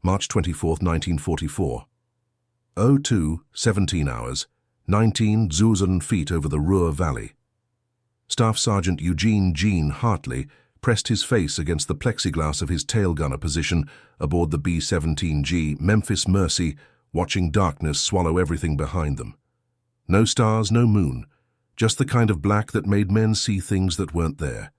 March 24, 1944. 02, 17 hours, 19 Zuzan feet over the Ruhr Valley. Staff Sergeant Eugene Gene Hartley pressed his face against the plexiglass of his tail gunner position aboard the B-17G Memphis Mercy, watching darkness swallow everything behind them. No stars, no moon, just the kind of black that made men see things that weren't there.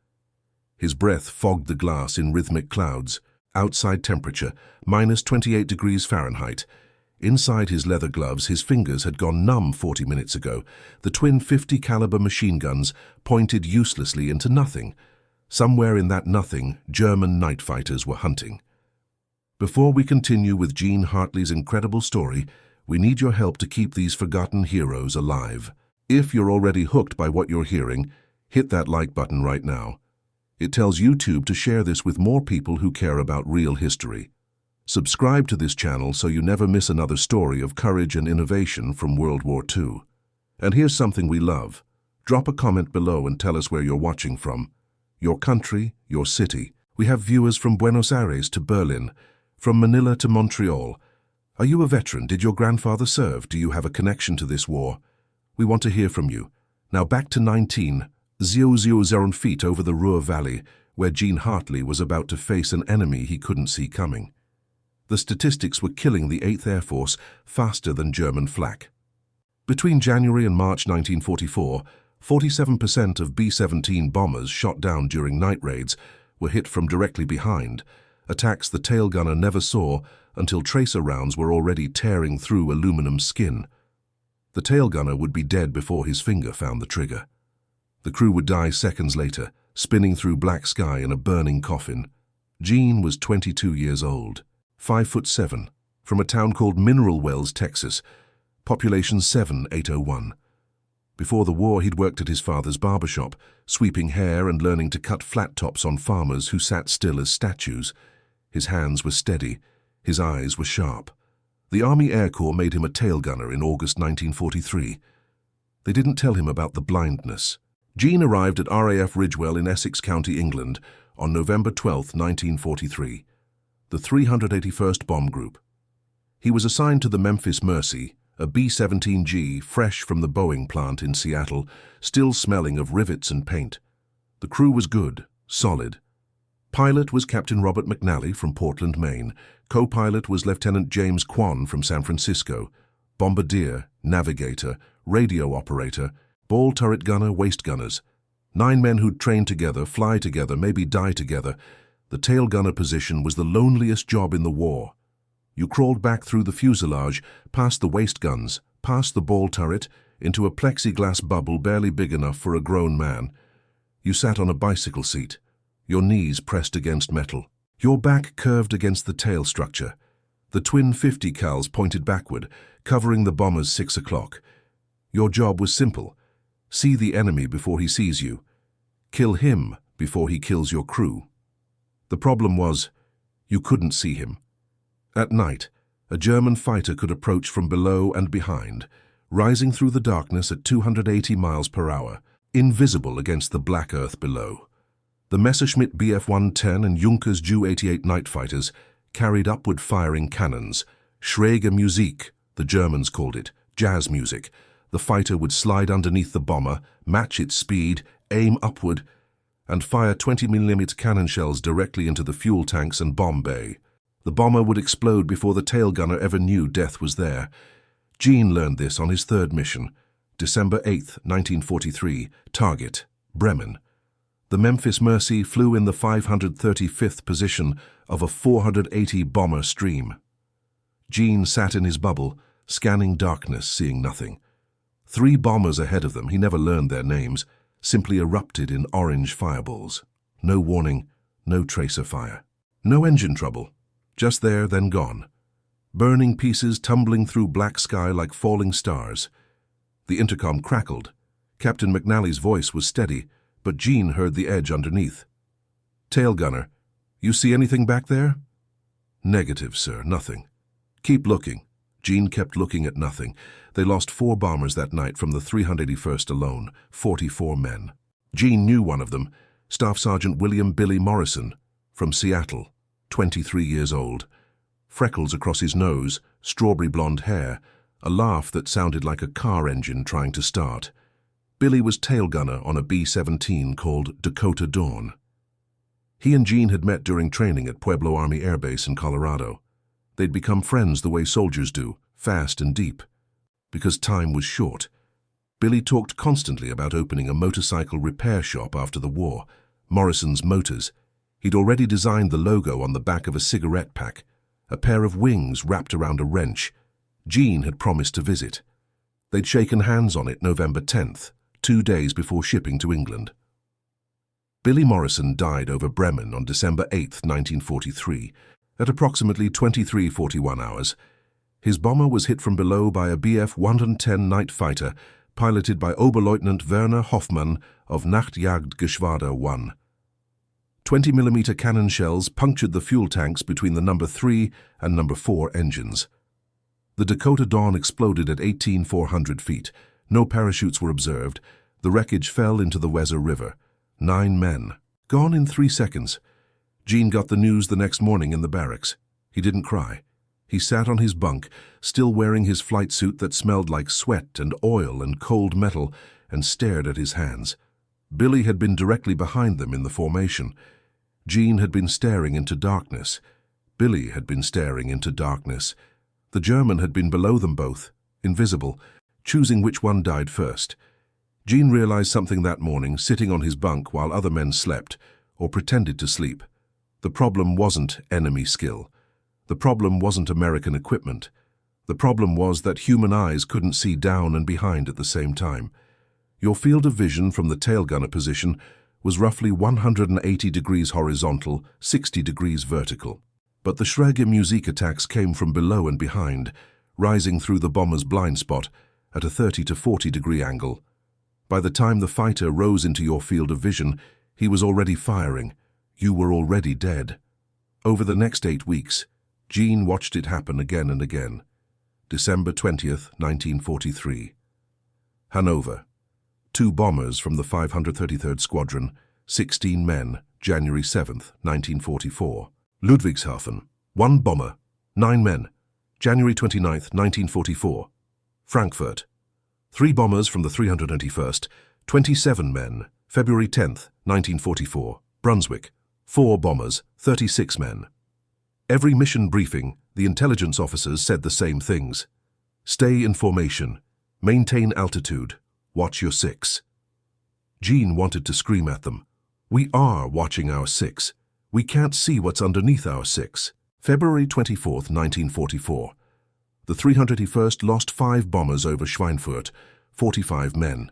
His breath fogged the glass in rhythmic clouds. Outside temperature, minus 28 degrees Fahrenheit. Inside his leather gloves, his fingers had gone numb 40 minutes ago. The twin 50 caliber machine guns pointed uselessly into nothing. Somewhere in that nothing, German night fighters were hunting. Before we continue with Gene Hartley's incredible story, we need your help to keep these forgotten heroes alive. If you're already hooked by what you're hearing, hit that like button right now. It tells YouTube to share this with more people who care about real history. Subscribe to this channel so you never miss another story of courage and innovation from World War II. And here's something we love. Drop a comment below and tell us where you're watching from. Your country, your city. We have viewers from Buenos Aires to Berlin, from Manila to Montreal. Are you a veteran? Did your grandfather serve? Do you have a connection to this war? We want to hear from you. Now back to 19,000 feet over the Ruhr Valley, where Gene Hartley was about to face an enemy he couldn't see coming. The statistics were killing the 8th Air Force faster than German flak. Between January and March 1944, 47% of B-17 bombers shot down during night raids were hit from directly behind, attacks the tail gunner never saw until tracer rounds were already tearing through aluminum skin. The tail gunner would be dead before his finger found the trigger. The crew would die seconds later, spinning through black sky in a burning coffin. Gene was 22 years old. 5'7", from a town called Mineral Wells, Texas, population 7801. Before the war, he'd worked at his father's barbershop, sweeping hair and learning to cut flat tops on farmers who sat still as statues. His hands were steady, his eyes were sharp. The Army Air Corps made him a tail gunner in August 1943. They didn't tell him about the blindness. Gene arrived at RAF Ridgewell in Essex County, England, on November 12, 1943. The 381st Bomb Group. He was assigned to the Memphis Mercy, a B-17G fresh from the Boeing plant in Seattle, still smelling of rivets and paint. The crew was good, solid. Pilot was Captain Robert McNally from Portland, Maine. Co-pilot was Lieutenant James Kwan from San Francisco. Bombardier, navigator, radio operator, ball turret gunner, waist gunners. 9 men who'd train together, fly together, maybe die together. The tail gunner position was the loneliest job in the war. You crawled back through the fuselage, past the waist guns, past the ball turret, into a plexiglass bubble barely big enough for a grown man. You sat on a bicycle seat, your knees pressed against metal, your back curved against the tail structure. The twin 50 cals pointed backward, covering the bomber's 6 o'clock. Your job was simple. See the enemy before he sees you. Kill him before he kills your crew. The problem was, you couldn't see him. At night, a German fighter could approach from below and behind, rising through the darkness at 280 miles per hour, invisible against the black earth below. The Messerschmitt Bf-110 and Junkers Ju-88 night fighters carried upward-firing cannons. Schräge Musik, the Germans called it, jazz music. The fighter would slide underneath the bomber, match its speed, aim upward, and fire 20mm cannon shells directly into the fuel tanks and bomb bay. The bomber would explode before the tail gunner ever knew death was there. Gene learned this on his 3rd mission, December 8, 1943, target, Bremen. The Memphis Mercy flew in the 535th position of a 480 bomber stream. Gene sat in his bubble, scanning darkness, seeing nothing. 3 bombers ahead of them, he never learned their names, simply erupted in orange fireballs. No warning, no tracer fire. No engine trouble. Just there, then gone. Burning pieces tumbling through black sky like falling stars. The intercom crackled. Captain McNally's voice was steady, but Gene heard the edge underneath. Tail gunner, you see anything back there? Negative, sir, nothing. Keep looking. Gene kept looking at nothing. They lost 4 bombers that night from the 381st alone, 44 men. Gene knew one of them, Staff Sergeant William Billy Morrison, from Seattle, 23 years old. freckles across his nose, strawberry blonde hair, a laugh that sounded like a car engine trying to start. Billy was tail gunner on a B-17 called Dakota Dawn. He and Jean had met during training at Pueblo Army Air Base in Colorado. They'd become friends the way soldiers do, fast and deep. Because time was short, Billy talked constantly about opening a motorcycle repair shop after the war, Morrison's Motors. He'd already designed the logo on the back of a cigarette pack, a pair of wings wrapped around a wrench. Jean had promised to visit. They'd shaken hands on it November 10th, 2 days before shipping to England. Billy Morrison died over Bremen on December 8, 1943, at approximately 23:41 hours. His bomber was hit from below by a Bf-110 night fighter piloted by Oberleutnant Werner Hoffmann of Nachtjagdgeschwader 1. 20mm cannon shells punctured the fuel tanks between the number 3 and number 4 engines. The Dakota Dawn exploded at 18,400 feet. No parachutes were observed. The wreckage fell into the Weser River. 9 men. Gone in 3 seconds. Jean got the news the next morning in the barracks. He didn't cry. He sat on his bunk, still wearing his flight suit that smelled like sweat and oil and cold metal, and stared at his hands. Billy had been directly behind them in the formation. Jean had been staring into darkness. Billy had been staring into darkness. The German had been below them both, invisible, choosing which one died first. Jean realized something that morning, sitting on his bunk while other men slept, or pretended to sleep. The problem wasn't enemy skill. The problem wasn't American equipment. The problem was that human eyes couldn't see down and behind at the same time. Your field of vision from the tail gunner position was roughly 180 degrees horizontal, 60 degrees vertical. But the Schräge Musik attacks came from below and behind, rising through the bomber's blind spot at a 30 to 40 degree angle. By the time the fighter rose into your field of vision, he was already firing. You were already dead. Over the next 8 weeks, Jean watched it happen again and again. December 20th, 1943. Hanover. 2 bombers from the 533rd Squadron, 16 men, January 7th, 1944. Ludwigshafen. 1 bomber, 9 men, January 29th, 1944. Frankfurt. 3 bombers from the 391st, 27 men, February 10th, 1944. Brunswick. 4 bombers, 36 men. Every mission briefing, the intelligence officers said the same things. Stay in formation. Maintain altitude. Watch your 6. Jean wanted to scream at them. We are watching our 6. We can't see what's underneath our 6. February 24th, 1944. The 331st lost 5 bombers over Schweinfurt, 45 men.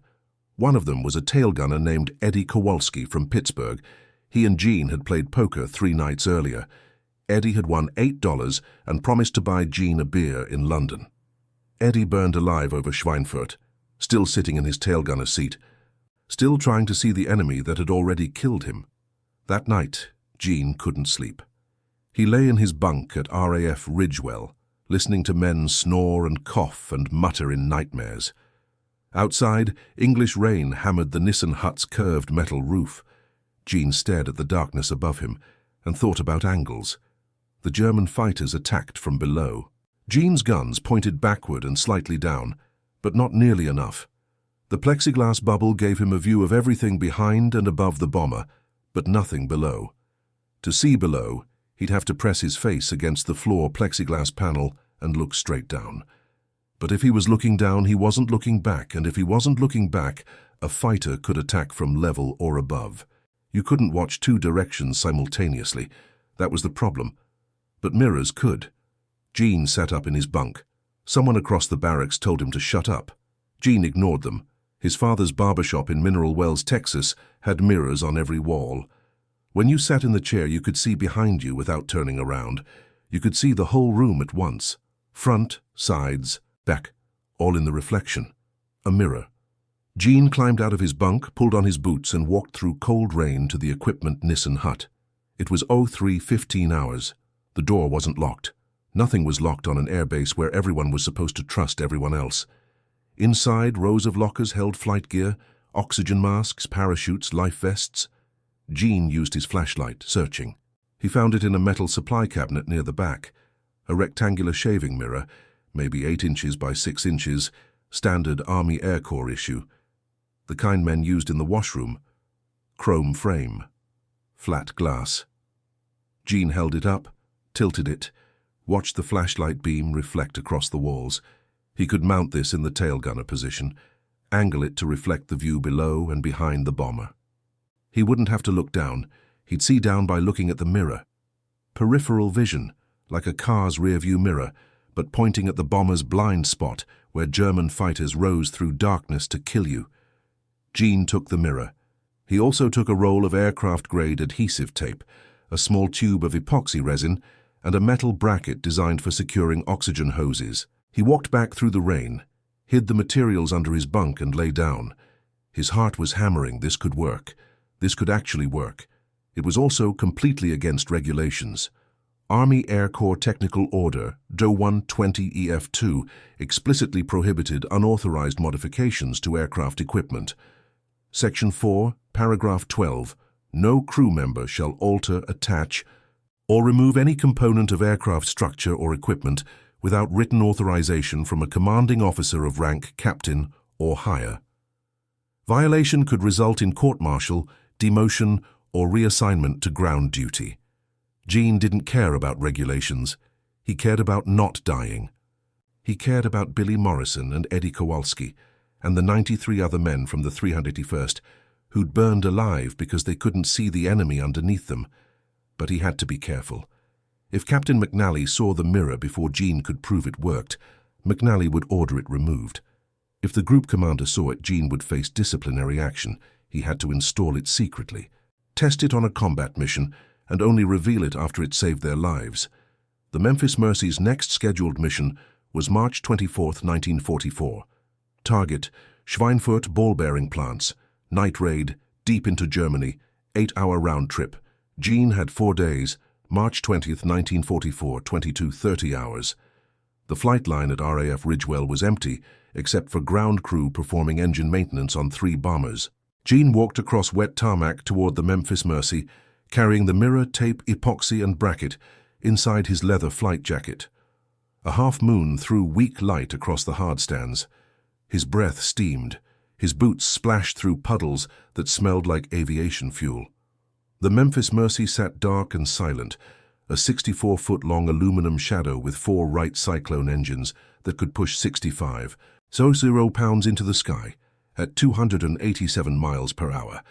One of them was a tail gunner named Eddie Kowalski from Pittsburgh. He and Jean had played poker 3 nights earlier. Eddie had won $8 and promised to buy Jean a beer in London. Eddie burned alive over Schweinfurt, still sitting in his tail gunner seat, still trying to see the enemy that had already killed him. That night, Jean couldn't sleep. He lay in his bunk at RAF Ridgewell, listening to men snore and cough and mutter in nightmares. Outside, English rain hammered the Nissen hut's curved metal roof. Jean stared at the darkness above him and thought about angles. The German fighters attacked from below. Jean's guns pointed backward and slightly down, but not nearly enough. The plexiglass bubble gave him a view of everything behind and above the bomber, but nothing below. To see below, he'd have to press his face against the floor plexiglass panel and look straight down. But if he was looking down, he wasn't looking back, and if he wasn't looking back, a fighter could attack from level or above. You couldn't watch 2 directions simultaneously. That was the problem. But mirrors could. Jean sat up in his bunk. Someone across the barracks told him to shut up. Jean ignored them. His father's barbershop in Mineral Wells, Texas, had mirrors on every wall. When you sat in the chair, you could see behind you without turning around. You could see the whole room at once. Front, sides, back, all in the reflection. A mirror. Jean climbed out of his bunk, pulled on his boots, and walked through cold rain to the equipment Nissen hut. It was 03:15 hours. The door wasn't locked. Nothing was locked on an airbase where everyone was supposed to trust everyone else. Inside, rows of lockers held flight gear, oxygen masks, parachutes, life vests. Jean used his flashlight, searching. He found it in a metal supply cabinet near the back. A rectangular shaving mirror, maybe 8 inches by 6 inches, standard Army Air Corps issue. The kind men used in the washroom. Chrome frame. Flat glass. Jean held it up, tilted it, watched the flashlight beam reflect across the walls. He could mount this in the tail gunner position, angle it to reflect the view below and behind the bomber. He wouldn't have to look down. He'd see down by looking at the mirror. Peripheral vision, like a car's rearview mirror, but pointing at the bomber's blind spot where German fighters rose through darkness to kill you. Jean took the mirror. He also took a roll of aircraft-grade adhesive tape, a small tube of epoxy resin, and a metal bracket designed for securing oxygen hoses. He walked back through the rain, hid the materials under his bunk and lay down. His heart was hammering. This could work. This could actually work. It was also completely against regulations. Army Air Corps Technical Order DO 120EF2 explicitly prohibited unauthorized modifications to aircraft equipment. Section 4, Paragraph 12, no crew member shall alter, attach, or remove any component of aircraft structure or equipment without written authorization from a commanding officer of rank captain or higher. Violation could result in court-martial, demotion, or reassignment to ground duty. Jean didn't care about regulations. He cared about not dying. He cared about Billy Morrison and Eddie Kowalski and the 93 other men from the 381st who'd burned alive because they couldn't see the enemy underneath them. But he had to be careful. If Captain McNally saw the mirror before Jean could prove it worked, McNally would order it removed. If the group commander saw it, Jean would face disciplinary action. He had to install it secretly, test it on a combat mission, and only reveal it after it saved their lives. The Memphis Mercy's next scheduled mission was March 24, 1944. Target, Schweinfurt ball-bearing plants. Night raid, deep into Germany, 8-hour round trip. Jean had 4 days, March 20, 1944, 22:30 hours. The flight line at RAF Ridgewell was empty, except for ground crew performing engine maintenance on 3 bombers. Jean walked across wet tarmac toward the Memphis Mercy, carrying the mirror, tape, epoxy, and bracket inside his leather flight jacket. A half moon threw weak light across the hardstands. His breath steamed. His boots splashed through puddles that smelled like aviation fuel. The Memphis Mercy sat dark and silent, a 64-foot-long aluminum shadow with 4 Wright Cyclone engines that could push 65, 0 pounds into the sky at 287 miles per hour.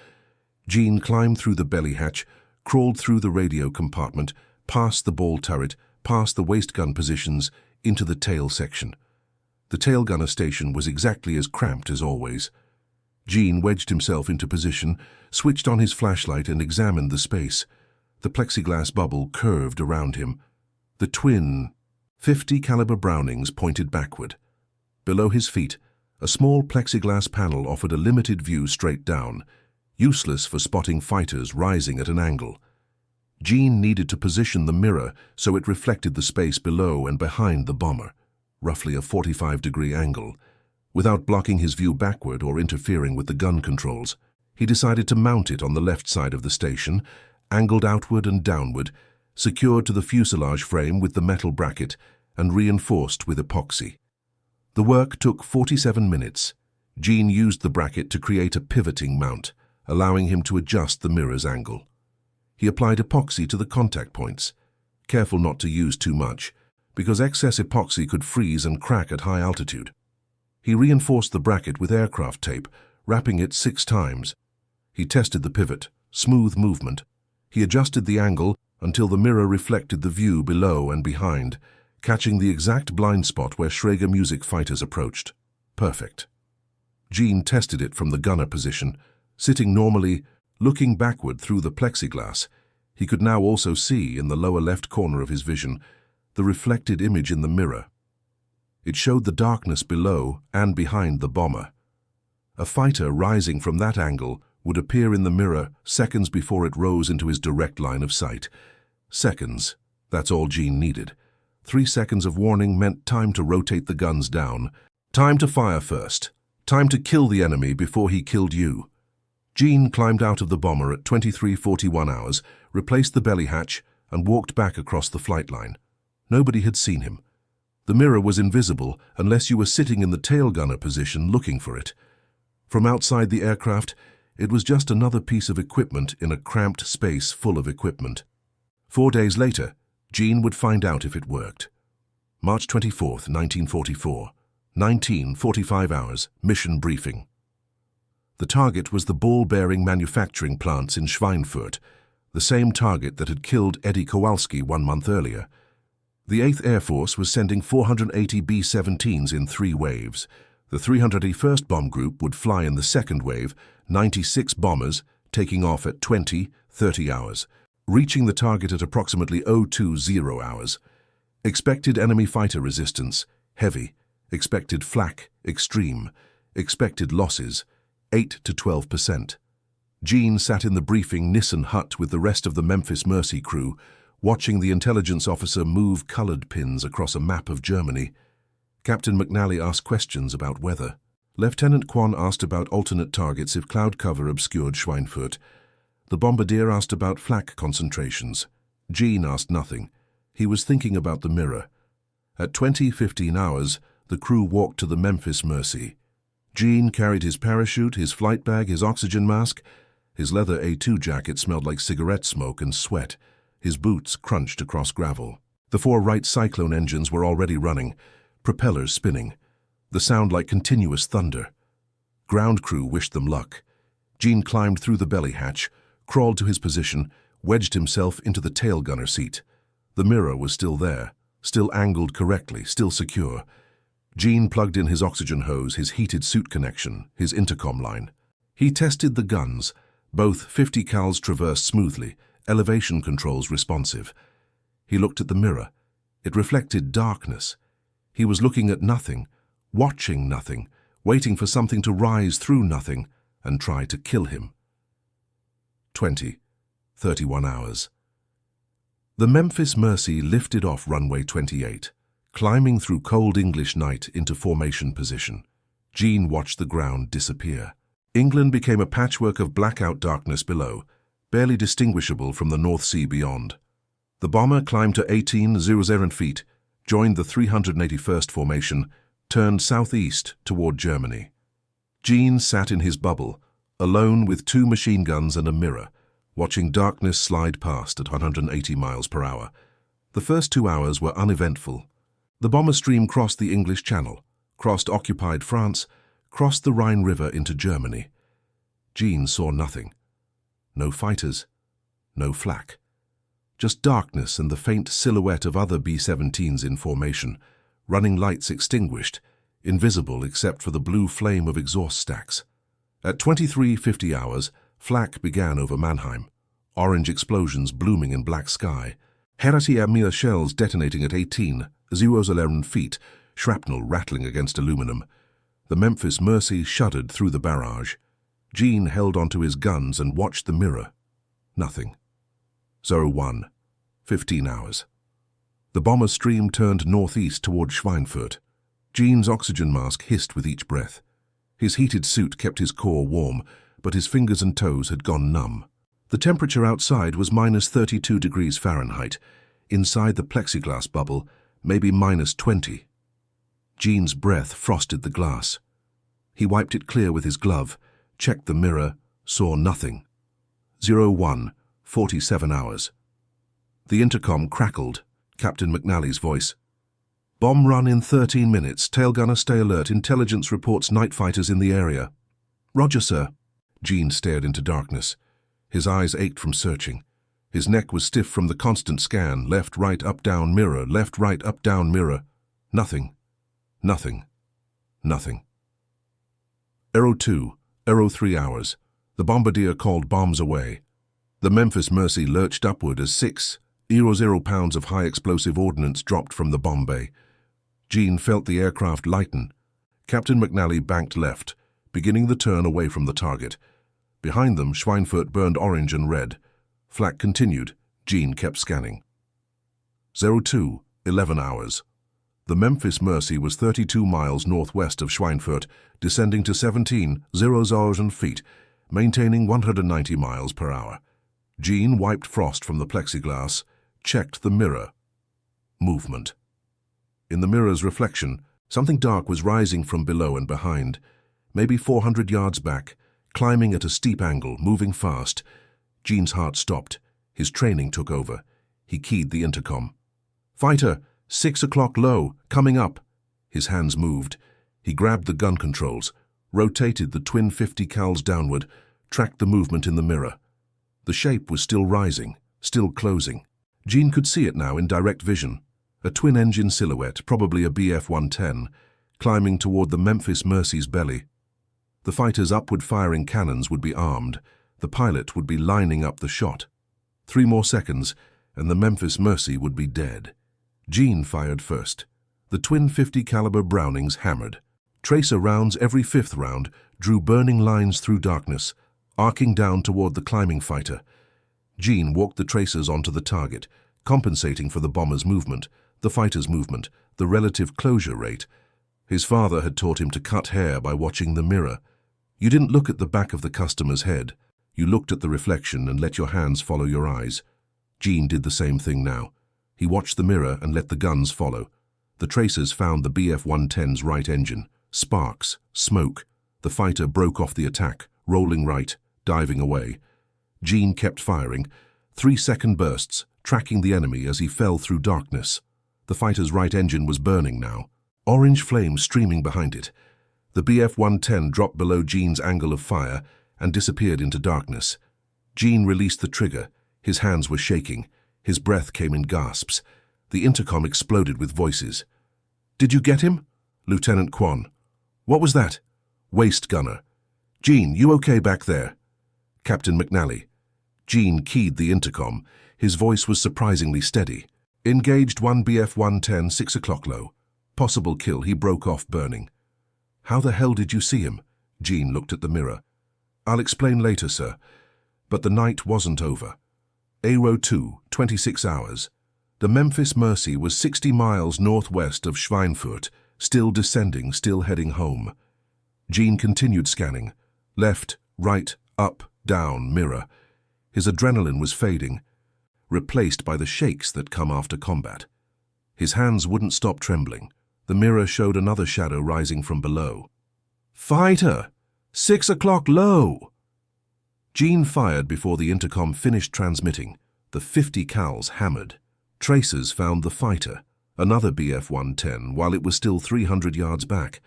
Jean climbed through the belly hatch, crawled through the radio compartment, past the ball turret, past the waist gun positions, into the tail section. The tail gunner station was exactly as cramped as always. Jean wedged himself into position, switched on his flashlight and examined the space. The plexiglass bubble curved around him. The twin .50 caliber Brownings pointed backward. Below his feet, a small plexiglass panel offered a limited view straight down, useless for spotting fighters rising at an angle. Jean needed to position the mirror so it reflected the space below and behind the bomber, roughly a 45-degree angle. Without blocking his view backward or interfering with the gun controls, he decided to mount it on the left side of the station, angled outward and downward, secured to the fuselage frame with the metal bracket, and reinforced with epoxy. The work took 47 minutes. Jean used the bracket to create a pivoting mount, allowing him to adjust the mirror's angle. He applied epoxy to the contact points, careful not to use too much, because excess epoxy could freeze and crack at high altitude. He reinforced the bracket with aircraft tape, wrapping it 6 times. He tested the pivot, smooth movement. He adjusted the angle until the mirror reflected the view below and behind, catching the exact blind spot where Schrager Music fighters approached. Perfect. Jean tested it from the gunner position. Sitting normally, looking backward through the plexiglass, he could now also see, in the lower left corner of his vision, the reflected image in the mirror. It showed the darkness below and behind the bomber. A fighter rising from that angle would appear in the mirror seconds before it rose into his direct line of sight. Seconds. That's all Jean needed. 3 seconds of warning meant time to rotate the guns down. Time to fire first. Time to kill the enemy before he killed you. Jean climbed out of the bomber at 23:41 hours, replaced the belly hatch, and walked back across the flight line. Nobody had seen him. The mirror was invisible unless you were sitting in the tail gunner position looking for it. From outside the aircraft, it was just another piece of equipment in a cramped space full of equipment. 4 days later, Jean would find out if it worked. March 24th, 1944, 19:45 hours, mission briefing. The target was the ball-bearing manufacturing plants in Schweinfurt, the same target that had killed Eddie Kowalski 1 month earlier. The 8th Air Force was sending 480 B-17s in 3 waves. The 381st Bomb Group would fly in the second wave, 96 bombers, taking off at 20:30 hours, reaching the target at approximately 020 hours. Expected enemy fighter resistance, heavy. Expected flak, extreme. Expected losses, 8 to 12%. Jean sat in the briefing Nissen hut with the rest of the Memphis Mercy crew, watching the intelligence officer move colored pins across a map of Germany. Captain McNally asked questions about weather. Lieutenant Quan asked about alternate targets if cloud cover obscured Schweinfurt. The bombardier asked about flak concentrations. Jean asked nothing. He was thinking about the mirror. At 20:15 hours, the crew walked to the Memphis Mercy. Jean carried his parachute, his flight bag, his oxygen mask. His leather A2 jacket smelled like cigarette smoke and sweat. His boots crunched across gravel. The 4 Wright Cyclone engines were already running, propellers spinning, the sound like continuous thunder. Ground crew wished them luck. Jean climbed through the belly hatch, crawled to his position, wedged himself into the tail gunner seat. The mirror was still there, still angled correctly, still secure. Jean plugged in his oxygen hose, his heated suit connection, his intercom line. He tested the guns. Both 50 cals traversed smoothly, elevation controls responsive. He looked at the mirror. It reflected darkness. He was looking at nothing, watching nothing, waiting for something to rise through nothing and try to kill him. 31 hours. The Memphis Mercy lifted off runway 28, climbing through cold English night into formation position. Jean watched the ground disappear. England became a patchwork of blackout darkness below, barely distinguishable from the North Sea beyond. The bomber climbed to 18,000 feet, joined the 381st Formation, turned southeast toward Germany. Jean sat in his bubble, alone with 2 machine guns and a mirror, watching darkness slide past at 180 miles per hour. The first 2 hours were uneventful. The bomber stream crossed the English Channel, crossed occupied France, crossed the Rhine River into Germany. Jean saw nothing. No fighters, no flak. Just darkness and the faint silhouette of other B-17s in formation, running lights extinguished, invisible except for the blue flame of exhaust stacks. At 23:50 hours, flak began over Mannheim, orange explosions blooming in black sky. Heratier shells detonating at 18,000 feet, shrapnel rattling against aluminum. The Memphis Mercy shuddered through the barrage. Jean held onto his guns and watched the mirror. Nothing. 01, 15 hours. The bomber stream turned northeast toward Schweinfurt. Jean's oxygen mask hissed with each breath. His heated suit kept his core warm, but his fingers and toes had gone numb. The temperature outside was minus 32 degrees Fahrenheit. Inside the plexiglass bubble, maybe minus 20. Jean's breath frosted the glass. He wiped it clear with his glove, checked the mirror, saw nothing. 01, 47 hours. The intercom crackled, Captain McNally's voice. Bomb run in 13 minutes. Tail gunner stay alert. Intelligence reports night fighters in the area. Roger, sir. Jean stared into darkness. His eyes ached from searching. His neck was stiff from the constant scan. Left, right, up, down, mirror. Left, right, up, down, mirror. Nothing. Nothing. Nothing. Aero 2, Aero 3 hours. The bombardier called bombs away. The Memphis Mercy lurched upward as 6.0 pounds of high-explosive ordnance dropped from the bomb bay. Jean felt the aircraft lighten. Captain McNally banked left, beginning the turn away from the target. Behind them, Schweinfurt burned orange and red. Flak continued. Jean kept scanning. 02, 11 hours. The Memphis Mercy was 32 miles northwest of Schweinfurt, descending to 17,000 feet, maintaining 190 miles per hour. Jean wiped frost from the plexiglass, checked the mirror. Movement. In the mirror's reflection, something dark was rising from below and behind, maybe 400 yards back, climbing at a steep angle, moving fast. Gene's heart stopped. His training took over. He keyed the intercom. "Fighter, 6 o'clock low, coming up." His hands moved. He grabbed the gun controls, rotated the twin 50 cals downward, tracked the movement in the mirror. The shape was still rising, still closing. Gene could see it now in direct vision. A twin-engine silhouette, probably a BF-110, climbing toward the Memphis Mercy's belly. The fighter's upward-firing cannons would be armed. The pilot would be lining up the shot. 3 more seconds, and the Memphis Mercy would be dead. Gene fired first. The twin 50 caliber Brownings hammered. Tracer rounds every 5th round drew burning lines through darkness, arcing down toward the climbing fighter. Gene walked the tracers onto the target, compensating for the bomber's movement, the fighter's movement, the relative closure rate. His father had taught him to cut hair by watching the mirror. You didn't look at the back of the customer's head. You looked at the reflection and let your hands follow your eyes. Gene did the same thing now. He watched the mirror and let the guns follow. The tracers found the BF-110's right engine. Sparks, smoke. The fighter broke off the attack, rolling right, diving away. Gene kept firing, 3-second bursts, tracking the enemy as he fell through darkness. The fighter's right engine was burning now, orange flame streaming behind it. The BF-110 dropped below Gene's angle of fire and disappeared into darkness. Gene released the trigger. His hands were shaking. His breath came in gasps. The intercom exploded with voices. "Did you get him?" "Lieutenant Quan." "What was that?" "Waist gunner." "Gene, you okay back there?" "Captain McNally." Gene keyed the intercom. His voice was surprisingly steady. "Engaged 1 BF-110, 6 o'clock low. Possible kill," he broke off, burning. "How the hell did you see him?" Gene looked at the mirror. "I'll explain later, sir." But the night wasn't over. ARO 2, 26 hours. The Memphis Mercy was 60 miles northwest of Schweinfurt, still descending, still heading home. Gene continued scanning. Left, right, up, down, mirror. His adrenaline was fading, replaced by the shakes that come after combat. His hands wouldn't stop trembling. The mirror showed another shadow rising from below. "Fighter! 6 o'clock low!" Gene fired before the intercom finished transmitting. The 50 cals hammered. Tracers found the fighter, another BF-110, while it was still 300 yards back.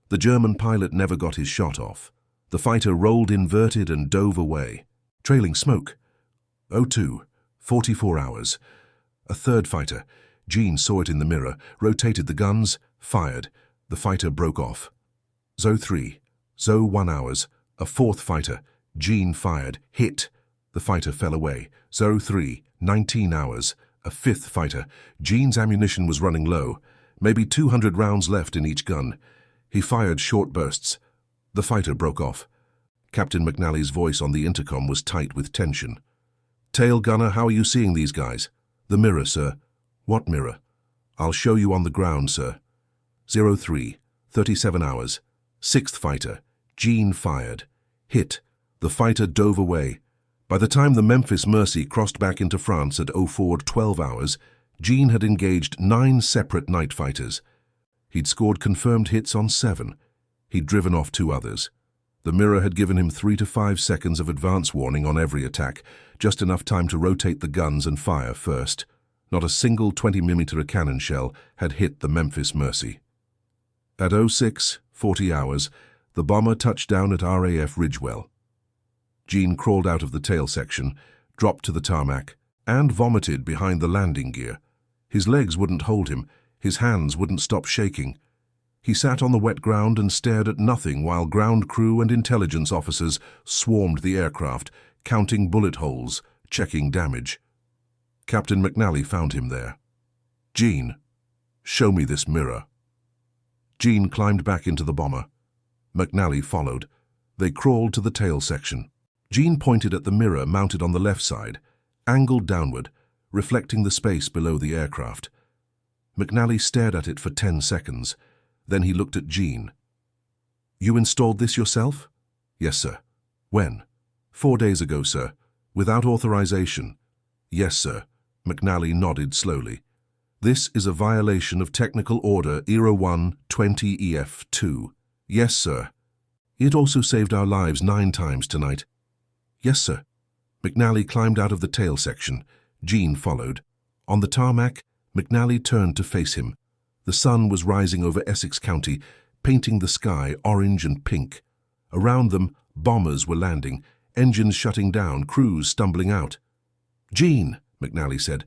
The German pilot never got his shot off. The fighter rolled inverted and dove away, trailing smoke. O2, 44 hours. A third fighter. Gene saw it in the mirror, rotated the guns, fired. The fighter broke off. ZO3, ZO1 hours. A fourth fighter. Gene fired, hit. The fighter fell away. ZO3, 19 hours. A fifth fighter. Gene's ammunition was running low, maybe 200 rounds left in each gun. He fired short bursts. The fighter broke off. Captain McNally's voice on the intercom was tight with tension. "Tail gunner, how are you seeing these guys?" "The mirror, sir." "What mirror?" "I'll show you on the ground, sir." 03, 37 hours. Sixth fighter. Gene fired. Hit. The fighter dove away. By the time the Memphis Mercy crossed back into France at 04, 12 hours, Gene had engaged 9 separate night fighters. He'd scored confirmed hits on 7. He'd driven off 2 others. The mirror had given him 3 to 5 seconds of advance warning on every attack, just enough time to rotate the guns and fire first. Not a single 20mm cannon shell had hit the Memphis Mercy. At 06, 40 hours, the bomber touched down at RAF Ridgewell. Gene crawled out of the tail section, dropped to the tarmac, and vomited behind the landing gear. His legs wouldn't hold him. His hands wouldn't stop shaking. He sat on the wet ground and stared at nothing while ground crew and intelligence officers swarmed the aircraft, counting bullet holes, checking damage. Captain McNally found him there. "Gene, show me this mirror." Gene climbed back into the bomber. McNally followed. They crawled to the tail section. Gene pointed at the mirror mounted on the left side, angled downward, reflecting the space below the aircraft. McNally stared at it for 10 seconds. Then he looked at Gene. "You installed this yourself?" "Yes, sir." "When?" 4 days ago, sir. "Without authorization?" "Yes, sir." McNally nodded slowly. This is a violation of Technical Order ERA 1 20EF2. Yes, sir. It also saved our lives 9 times tonight. Yes, sir. McNally climbed out of the tail section. Jean followed. On the tarmac, McNally turned to face him. The sun was rising over Essex County, painting the sky orange and pink. Around them, bombers were landing, engines shutting down, crews stumbling out. "Jean," McNally said,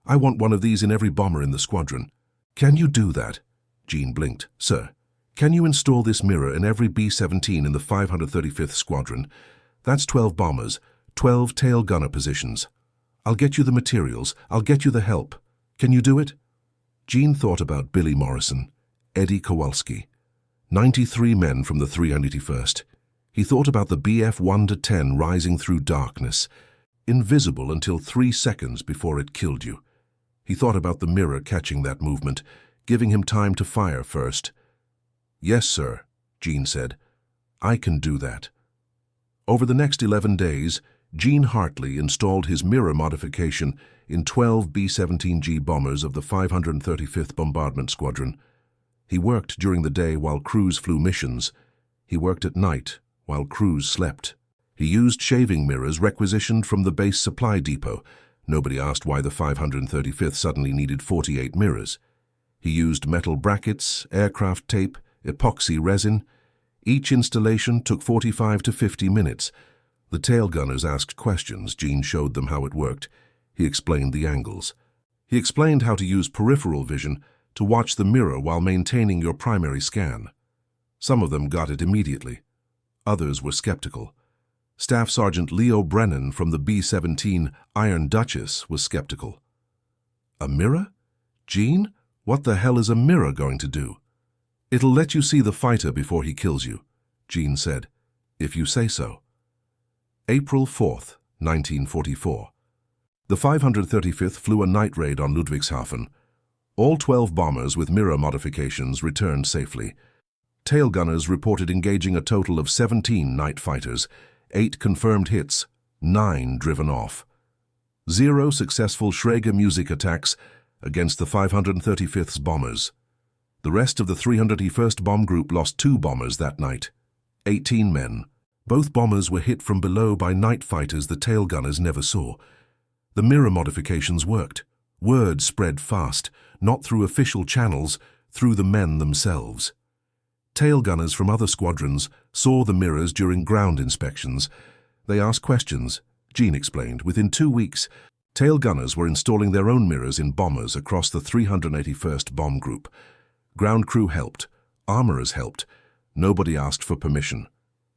"I want one of these in every bomber in the squadron." "Can you do that?" Jean blinked. "Sir, can you install this mirror in every B-17 in the 535th Squadron? That's 12 bombers, 12 tail gunner positions. I'll get you the materials, I'll get you the help. Can you do it?" Jean thought about Billy Morrison, Eddie Kowalski, 93 men from the 381st. He thought about the BF 1-10 rising through darkness, invisible until 3 seconds before it killed you. He thought about the mirror catching that movement, giving him time to fire first. "Yes, sir," Jean said. "I can do that." Over the next 11 days, Gene Hartley installed his mirror modification in 12 B-17G bombers of the 535th Bombardment Squadron. He worked during the day while crews flew missions. He worked at night while crews slept. He used shaving mirrors requisitioned from the base supply depot. Nobody asked why the 535th suddenly needed 48 mirrors. He used metal brackets, aircraft tape, epoxy resin. Each installation took 45 to 50 minutes. The tail gunners asked questions. Gene showed them how it worked. He explained the angles. He explained how to use peripheral vision to watch the mirror while maintaining your primary scan. Some of them got it immediately. Others were skeptical. Staff Sergeant Leo Brennan from the B-17 Iron Duchess was skeptical. "A mirror? Gene, what the hell is a mirror going to do?" "It'll let you see the fighter before he kills you," Gene said, "if you say so." April 4th, 1944. The 535th flew a night raid on Ludwigshafen. All 12 bombers with mirror modifications returned safely. Tail gunners reported engaging a total of 17 night fighters, 8 confirmed hits, 9 driven off. 0 successful Schrager music attacks against the 535th's bombers. The rest of the 301st Bomb Group lost 2 bombers that night, 18 men. Both bombers were hit from below by night fighters the tail gunners never saw. The mirror modifications worked. Word spread fast, not through official channels, through the men themselves. Tail gunners from other squadrons saw the mirrors during ground inspections. They asked questions. Gene explained, within 2 weeks, tail gunners were installing their own mirrors in bombers across the 381st Bomb Group. Ground crew helped. Armorers helped. Nobody asked for permission.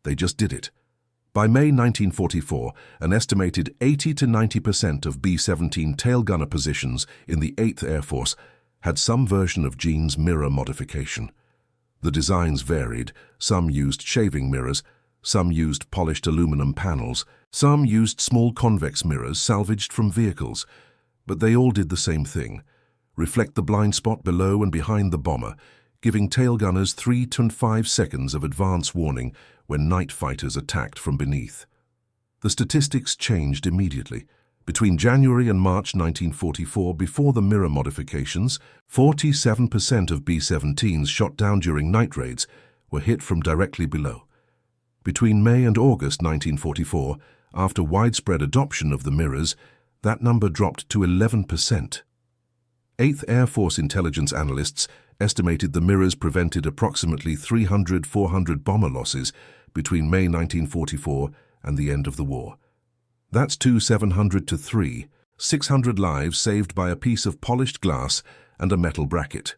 They just did it. By May 1944, an estimated 80 to 90% of B-17 tail gunner positions in the 8th Air Force had some version of Gene's mirror modification. The designs varied. Some used shaving mirrors, some used polished aluminum panels, some used small convex mirrors salvaged from vehicles. But they all did the same thing: reflect the blind spot below and behind the bomber, giving tail gunners 3 to 5 seconds of advance warning when night fighters attacked from beneath. The statistics changed immediately. Between January and March 1944, before the mirror modifications, 47% of B-17s shot down during night raids were hit from directly below. Between May and August 1944, after widespread adoption of the mirrors, that number dropped to 11%. 8th Air Force intelligence analysts estimated the mirrors prevented approximately 300–400 bomber losses between May 1944 and the end of the war. That's 700 to 600 lives saved by a piece of polished glass and a metal bracket.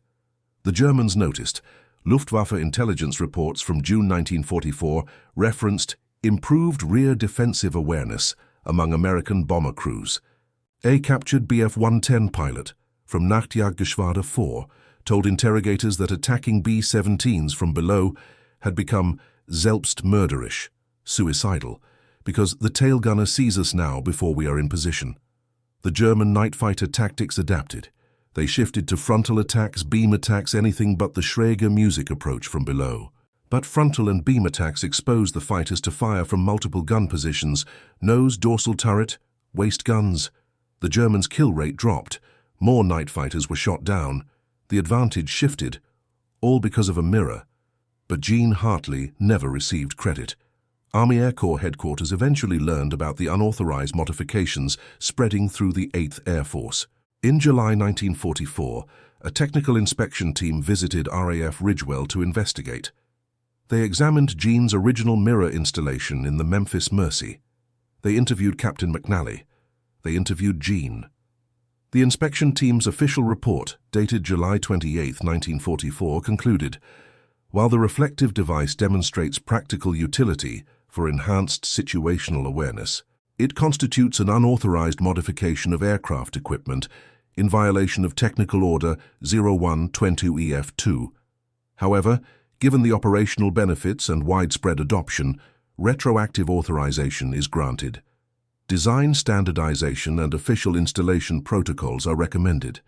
The Germans noticed. Luftwaffe intelligence reports from June 1944 referenced improved rear defensive awareness among American bomber crews. A captured Bf 110 pilot from Nachtjagdgeschwader 4 told interrogators that attacking B-17s from below had become selbstmörderisch, suicidal, because the tail gunner sees us now before we are in position. The German night fighter tactics adapted. They shifted to frontal attacks, beam attacks, anything but the Schrager music approach from below. But frontal and beam attacks exposed the fighters to fire from multiple gun positions: nose, dorsal turret, waist guns. The Germans' kill rate dropped. More night fighters were shot down. The advantage shifted, all because of a mirror. But Gene Hartley never received credit. Army Air Corps headquarters eventually learned about the unauthorized modifications spreading through the 8th Air Force. In July 1944, a technical inspection team visited RAF Ridgewell to investigate. They examined Gene's original mirror installation in the Memphis Mercy. They interviewed Captain McNally. They interviewed Gene. The inspection team's official report, dated July 28, 1944, concluded, while the reflective device demonstrates practical utility for enhanced situational awareness, it constitutes an unauthorized modification of aircraft equipment in violation of Technical Order 01-22EF2. However, given the operational benefits and widespread adoption, retroactive authorization is granted. Design standardization and official installation protocols are recommended.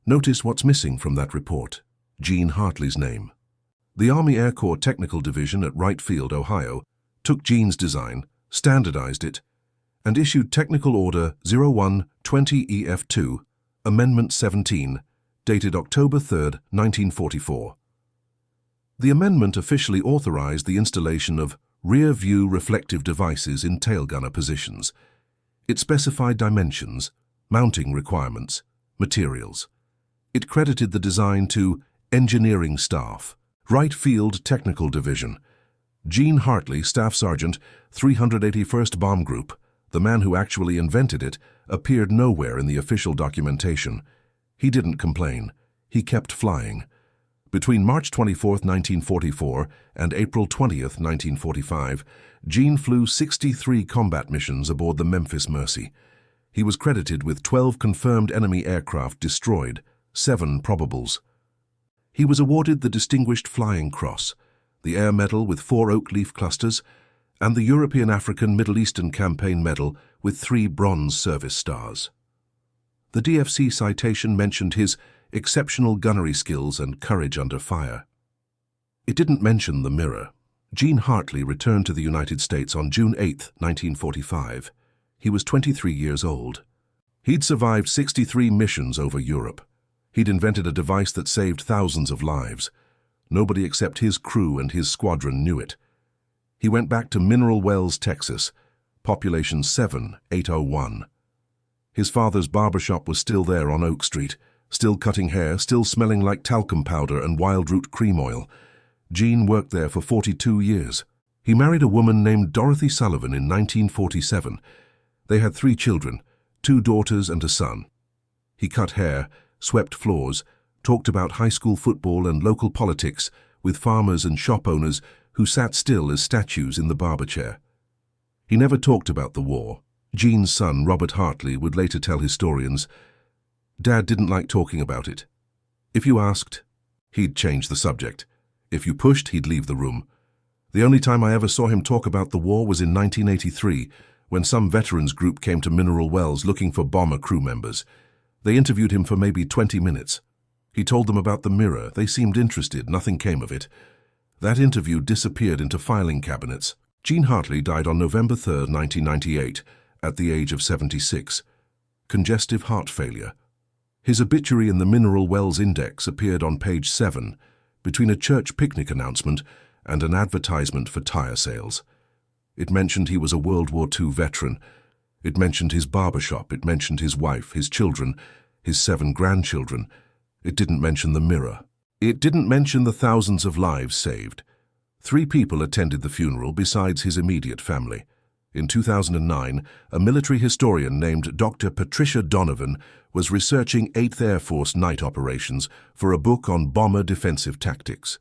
Notice what's missing from that report: Gene Hartley's name. The Army Air Corps Technical Division at Wright Field, Ohio, took Gene's design, standardized it, and issued Technical Order 01-20EF2, Amendment 17, dated October 3, 1944. The amendment officially authorized the installation of rear-view reflective devices in tailgunner positions. It specified dimensions, mounting requirements, materials. It credited the design to engineering staff, Wright Field Technical Division. Gene Hartley, Staff Sergeant, 381st Bomb Group, the man who actually invented it, appeared nowhere in the official documentation. He didn't complain. He kept flying. Between March 24, 1944 and April 20, 1945, Gene flew 63 combat missions aboard the Memphis Mercy. He was credited with 12 confirmed enemy aircraft destroyed, 7 probables. He was awarded the Distinguished Flying Cross, the Air Medal with 4 oak leaf clusters, and the European African Middle Eastern Campaign Medal with 3 Bronze Service Stars. The DFC citation mentioned his exceptional gunnery skills and courage under fire. It didn't mention the mirror. Gene Hartley returned to the United States on June 8, 1945. He was 23 years old. He'd survived 63 missions over Europe. He'd invented a device that saved thousands of lives. Nobody except his crew and his squadron knew it. He went back to Mineral Wells, Texas, population 7801. His father's barbershop was still there on Oak Street, still cutting hair, still smelling like talcum powder and wild root cream oil. Gene worked there for 42 years. He married a woman named Dorothy Sullivan in 1947. They had 3 children, 2 daughters and a son. He cut hair, swept floors, talked about high school football and local politics with farmers and shop owners who sat still as statues in the barber chair. He never talked about the war. Gene's son, Robert Hartley, would later tell historians, "Dad didn't like talking about it. If you asked, he'd change the subject. If you pushed, he'd leave the room. The only time I ever saw him talk about the war was in 1983, when some veterans group came to Mineral Wells looking for bomber crew members. They interviewed him for maybe 20 minutes. He told them about the mirror. They seemed interested. Nothing came of it. That interview disappeared into filing cabinets." Gene Hartley died on November 3, 1998, at the age of 76. Congestive heart failure. His obituary in the Mineral Wells Index appeared on page 7, between a church picnic announcement and an advertisement for tire sales. It mentioned he was a World War II veteran. It mentioned his barbershop. It mentioned his wife, his children, his 7 grandchildren. It didn't mention the mirror. It didn't mention the thousands of lives saved. 3 people attended the funeral besides his immediate family. In 2009, a military historian named Dr. Patricia Donovan was researching 8th Air Force night operations for a book on bomber defensive tactics.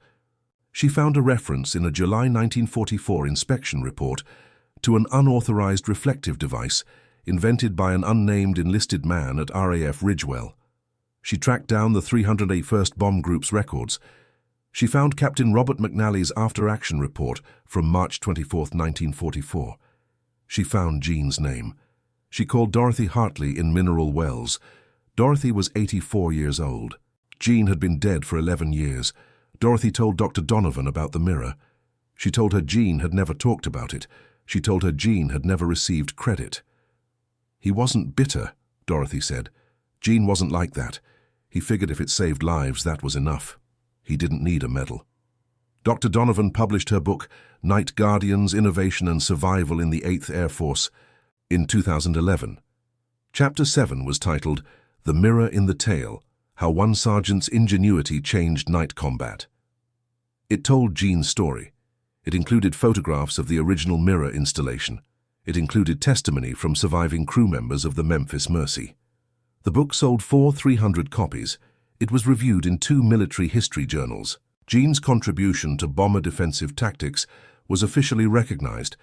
She found a reference in a July 1944 inspection report to an unauthorized reflective device invented by an unnamed enlisted man at RAF Ridgewell. She tracked down the 381st Bomb Group's records. She found Captain Robert McNally's after-action report from March 24, 1944. She found Gene's name. She called Dorothy Hartley in Mineral Wells. Dorothy was 84 years old. Gene had been dead for 11 years. Dorothy told Dr. Donovan about the mirror. She told her Gene had never talked about it. She told her Gene had never received credit. "He wasn't bitter," Dorothy said. Gene wasn't like that. He figured if it saved lives, that was enough. He didn't need a medal. Dr. Donovan published her book, Night Guardians, Innovation and Survival in the 8th Air Force, in 2011. Chapter 7 was titled, The Mirror in the Tail, How One Sergeant's Ingenuity Changed Night Combat. It told Gene's story. It included photographs of the original mirror installation. It included testimony from surviving crew members of the Memphis Mercy. The book sold 300 copies. It was reviewed in 2 military history journals. Gene's contribution to bomber defensive tactics was officially recognized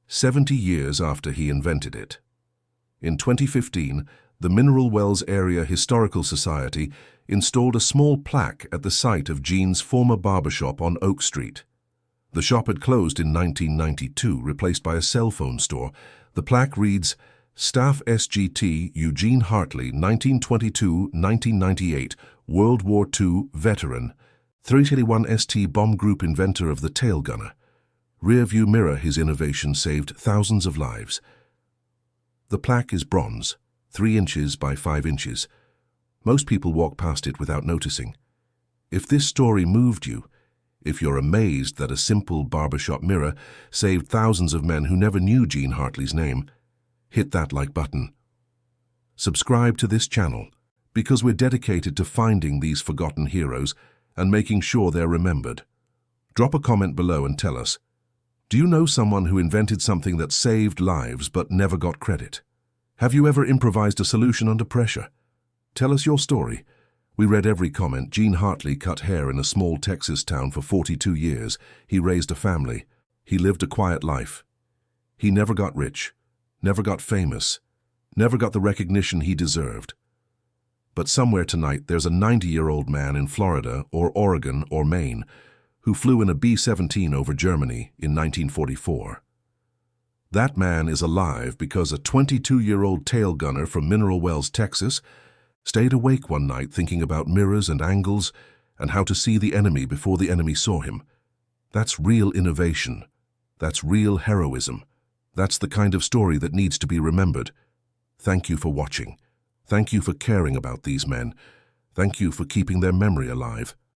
70 years after he invented it. In 2015, the Mineral Wells Area Historical Society installed a small plaque at the site of Gene's former barbershop on Oak Street. The shop had closed in 1992, replaced by a cell phone store. The plaque reads, Staff SGT Eugene Hartley, 1922-1998, World War II veteran, 381 ST bomb group inventor of the tail gunner. Rear view mirror, his innovation saved thousands of lives. The plaque is bronze, 3 inches by 5 inches. Most people walk past it without noticing. If this story moved you, if you're amazed that a simple barbershop mirror saved thousands of men who never knew Gene Hartley's name, hit that like button. Subscribe to this channel, because we're dedicated to finding these forgotten heroes and making sure they're remembered. Drop a comment below and tell us, do you know someone who invented something that saved lives but never got credit? Have you ever improvised a solution under pressure? Tell us your story. We read every comment. Gene Hartley cut hair in a small Texas town for 42 years. He raised a family. He lived a quiet life. He never got rich, never got famous, never got the recognition he deserved. But somewhere tonight there's a 90-year-old man in Florida or Oregon or Maine who flew in a B-17 over Germany in 1944. That man is alive because a 22-year-old tail gunner from Mineral Wells, Texas, stayed awake one night thinking about mirrors and angles and how to see the enemy before the enemy saw him. That's real innovation. That's real heroism. That's the kind of story that needs to be remembered. Thank you for watching. Thank you for caring about these men. Thank you for keeping their memory alive.